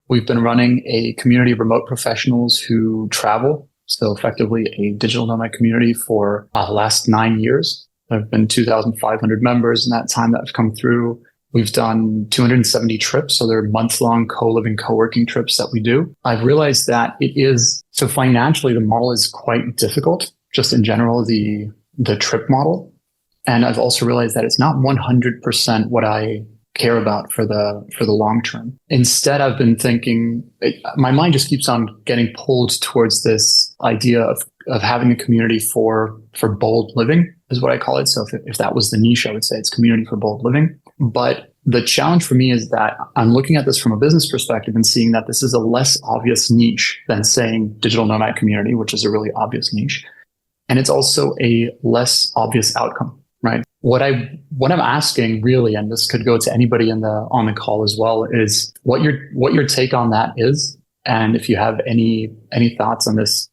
We've been running a community of remote professionals who travel. So effectively a digital nomad community for the last 9 years. There have been 2,500 members in that time that have come through. We've done 270 trips. So they're month-long co-living, co-working trips that we do. I've realized that so financially, the model is quite difficult, just in general, the trip model. And I've also realized that it's not 100% what I care about for the long term. Instead, I've been thinking, my mind just keeps on getting pulled towards this idea of having a community for bold living, is what I call it. So if that was the niche, I would say it's community for bold living. But the challenge for me is that I'm looking at this from a business perspective and seeing that this is a less obvious niche than saying digital nomad community, which is a really obvious niche. And it's also a less obvious outcome, right? What I'm asking really, and this could go to anybody on the call as well, is what your take on that is, and if you have any thoughts on this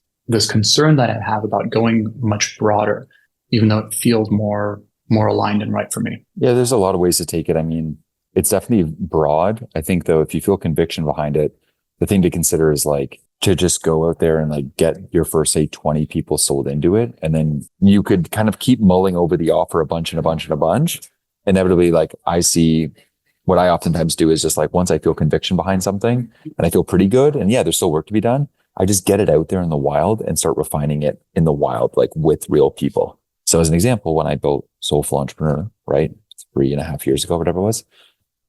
concern that I have about going much broader, even though it feels more aligned and right for me. Yeah, there's a lot of ways to take it. I mean, it's definitely broad. I think though, if you feel conviction behind it, the thing to consider is like to just go out there and like get your first, say, 20 people sold into it. And then you could kind of keep mulling over the offer a bunch. Inevitably, like I see what I oftentimes do is just like, once I feel conviction behind something and I feel pretty good, and yeah, there's still work to be done, I just get it out there in the wild and start refining it in the wild, like with real people. So as an example, when I built Soulful Entrepreneur, right, 3.5 years ago, whatever it was,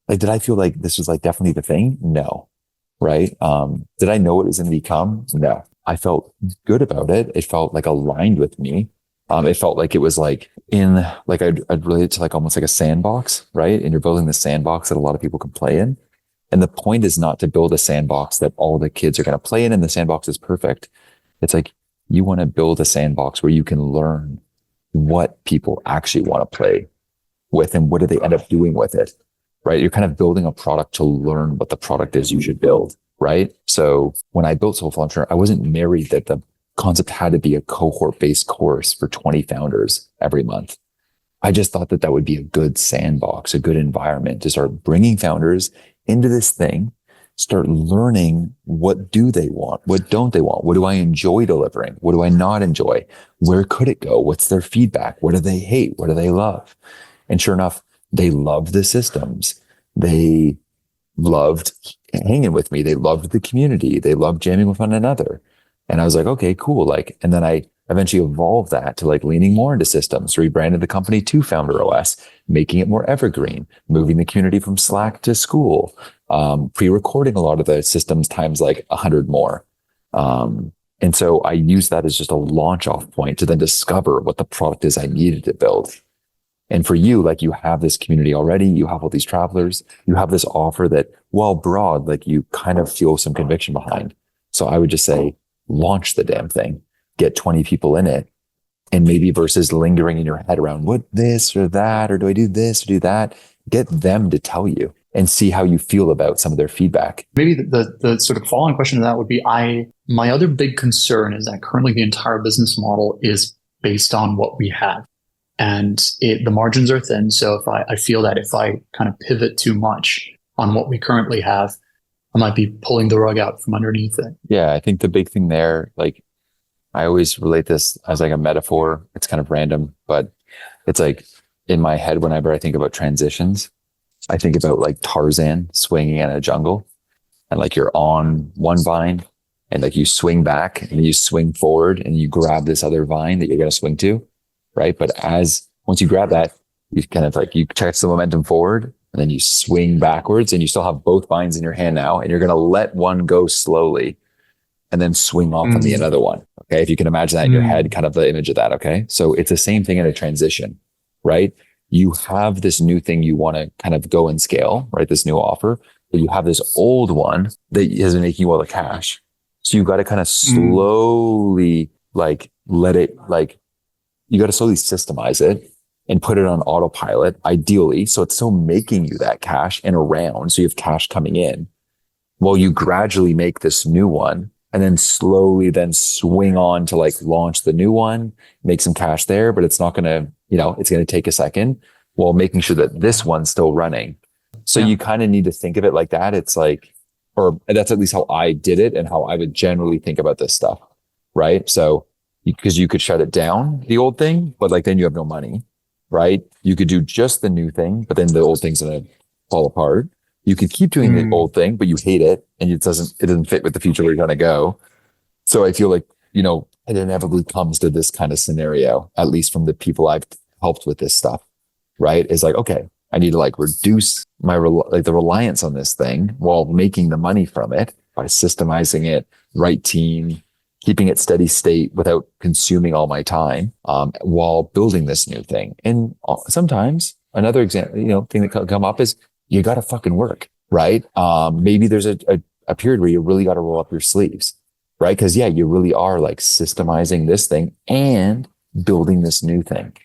like, did I feel like this was like definitely the thing? No. Right. Did I know what it was going to become? No. I felt good about it. It felt like aligned with me. It felt like it was like I'd relate it to like almost like a sandbox, right? And you're building the sandbox that a lot of people can play in. And the point is not to build a sandbox that all the kids are going to play in and the sandbox is perfect. It's like you want to build a sandbox where you can learn what people actually want to play with and what do they end up doing with it. Right? You're kind of building a product to learn what the product is you should build, right? So when I built Soulful Entrepreneur, I wasn't married that the concept had to be a cohort-based course for 20 founders every month. I just thought that would be a good sandbox, a good environment to start bringing founders into this thing, start learning what do they want? What don't they want? What do I enjoy delivering? What do I not enjoy? Where could it go? What's their feedback? What do they hate? What do they love? And sure enough, they loved the systems. They loved hanging with me. They loved the community. They loved jamming with one another. And I was like, okay, cool. Like, and then I eventually evolved that to like leaning more into systems, rebranded the company to Founder OS, making it more evergreen, moving the community from Slack to School, pre-recording a lot of the systems times like 100 more. And so I used that as just a launch off point to then discover what the product is I needed to build. And for you, like you have this community already, you have all these travelers, you have this offer that, while broad, like you kind of feel some conviction behind. So I would just say, launch the damn thing, get 20 people in it. And maybe versus lingering in your head around what this or that, or do I do this or do that? Get them to tell you and see how you feel about some of their feedback. Maybe the sort of following question to that would be, my other big concern is that currently the entire business model is based on what we have. And the margins are thin. So if I feel that if I kind of pivot too much on what we currently have, I might be pulling the rug out from underneath it. Yeah, I think the big thing there, like I always relate this as like a metaphor. It's kind of random, but it's like in my head, whenever I think about transitions, I think about like Tarzan swinging in a jungle and like you're on one vine and like you swing back and you swing forward and you grab this other vine that you're going to swing to. Right. But once you grab that, you kind of like, you catch the momentum forward and then you swing backwards and you still have both vines in your hand now. And you're going to let one go slowly and then swing off on the another one. Okay. If you can imagine that in your head, kind of the image of that. Okay. So it's the same thing in a transition, right? You have this new thing you want to kind of go and scale, right? This new offer, but you have this old one that has been making you all the cash. So you've got to kind of slowly like let it like, you got to slowly systemize it and put it on autopilot, ideally. So it's still making you that cash and around. So you have cash coming in while you gradually make this new one and then slowly then swing on to like launch the new one, make some cash there, but it's not going to, it's going to take a second while making sure that this one's still running. So you kind of need to think of it like that. It's like, or that's at least how I did it and how I would generally think about this stuff. Right. So because you could shut it down, the old thing, but like then you have no money. Right. You could do just the new thing, but then the old thing's going to fall apart. You could keep doing the old thing, but you hate it and it doesn't fit with the future where you're going to go. So I feel like, you know, it inevitably comes to this kind of scenario, at least from the people I've helped with this stuff, right? Is like, okay, I need to like reduce my, the reliance on this thing while making the money from it by systemizing it, right team, keeping it steady state without consuming all my time, while building this new thing. And sometimes another example, you know, thing that come up is you got to fucking work, right? Maybe there's a period where you really got to roll up your sleeves, right? Because yeah, you really are like systemizing this thing and building this new thing,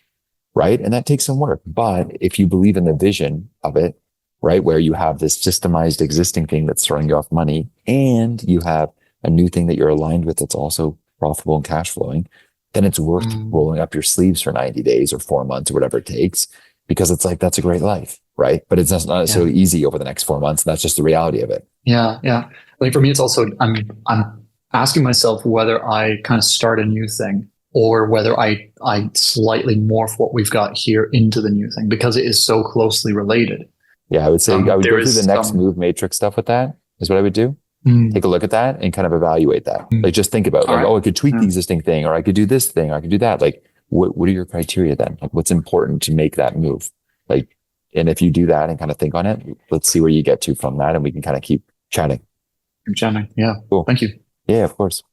right? And that takes some work. But if you believe in the vision of it, right, where you have this systemized existing thing that's throwing you off money and you have a new thing that you're aligned with that's also profitable and cash flowing, then it's worth rolling up your sleeves for 90 days or 4 months or whatever it takes, because it's like, that's a great life, right? But it's not necessarily easy over the next 4 months. And that's just the reality of it. Yeah. Yeah. Like for me, it's also, I'm asking myself whether I kind of start a new thing or whether I slightly morph what we've got here into the new thing, because it is so closely related. Yeah. I would say I would go through the next move matrix stuff with that is what I would do. Take a look at that and kind of evaluate that. Like just think about like, oh, I could tweak the existing thing, or I could do this thing, or I could do that. Like what are your criteria then? Like what's important to make that move? Like, and if you do that and kind of think on it, let's see where you get to from that. And we can kind of keep chatting. Yeah. Cool. Thank you. Yeah, of course.